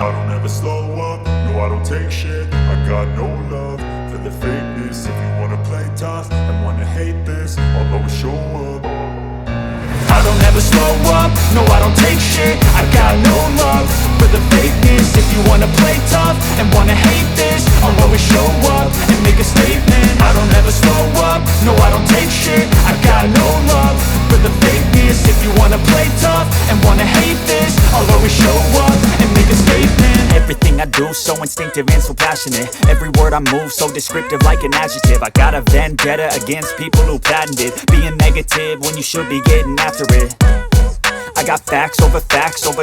I don't ever slow up, no I don't take shit. I got no love for the fakeness. If you wanna play tough and wanna hate this, I'll always show up. I don't ever slow up, no I don't take shit. I got no love for the fakeness. If you wanna play tough and wanna hate this, I'll always show up and make a statement. I don't ever slow up, no I don't take shit. I got no love for the fakeness. If you wanna play tough and wanna hate this, I'll always show up and make a statement. Everything I do so instinctive and so passionate. Every word I move so descriptive like an adjective. I got a vendetta against people who patented being negative when you should be getting after it. I got facts over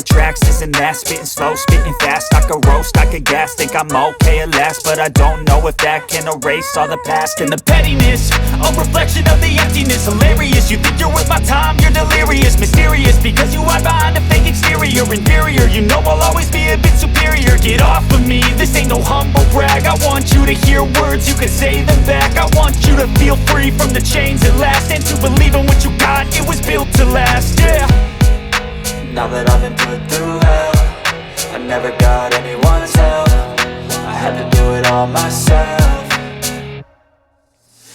tracks, this and that. Spitting slow, spitting fast, I could roast, I could gas. Think I'm okay at last, but I don't know if that can erase all the past. And the pettiness, a reflection of the emptiness. Hilarious, you think you're worth my time, you're delirious. Mysterious, because you hide behind a fake exterior. Inferior, you know I'll always be a bit superior. Get off of me, this ain't no humble brag. I want you to hear words, you can say them back. I want you to feel free from the chains at last, and to believe in what you got, it was built to last, yeah. Now that I've been put through hell, I never got anyone's help. I had to do it all myself.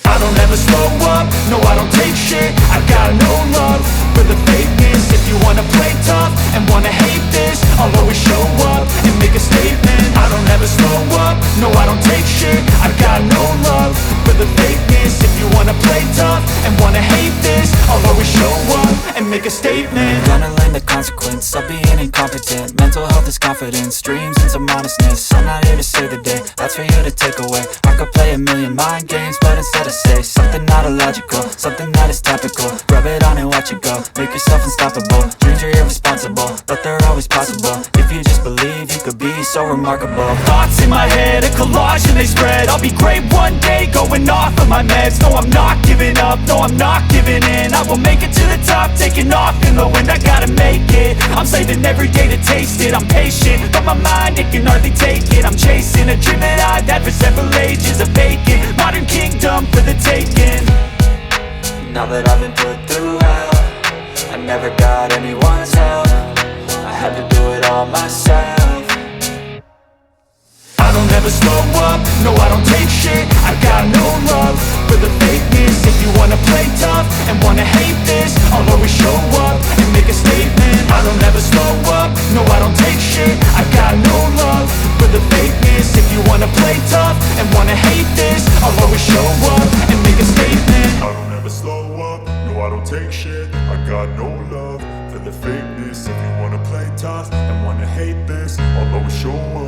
I don't ever slow up, no I don't take shit. I got no love for the fakeness. If you wanna play tough and wanna hate this, I'll always show up and make a statement. I don't ever slow up, no I don't take shit. I got no love for the fakeness. If you wanna play tough and wanna hate this, I'll always show up and make a statement. Gonna learn the consequence of being incompetent. Mental health is confidence, dreams and some honestness. I'm not here to save the day, that's for you to take away. I could play a million mind games, but instead I say something not illogical, something that is topical. Rub it on and watch it go, make yourself unstoppable. Dreams are irresponsible, but they're always possible. If you just believe, you could be so remarkable. Thoughts in my head, a collage and they spread. I'll be great one day, going off of my meds. No, I'm not giving up, no, I'm not giving in. I will make it to the top, taking off in the wind. I gotta make it, I'm saving every day to taste it. I'm patient, but my mind, it can hardly take it. I'm chasing a dream that I've had for several ages. A vacant, modern kingdom for the taking. Now that I've been put through hell, I never got anyone's help. I had to do it all myself. I don't ever slow up, no I don't take shit. I got no love for the fakeness. If you wanna play tough and wanna hate this, I'll always show up and make a statement. I don't ever slow up, no I don't take shit. I got no love for the fakeness. If you wanna play tough and wanna hate this, I'll always show up and make a statement. I don't ever slow up, no I don't take shit. I got no love for the fakeness. If you wanna play tough and wanna hate this, I'll always show up.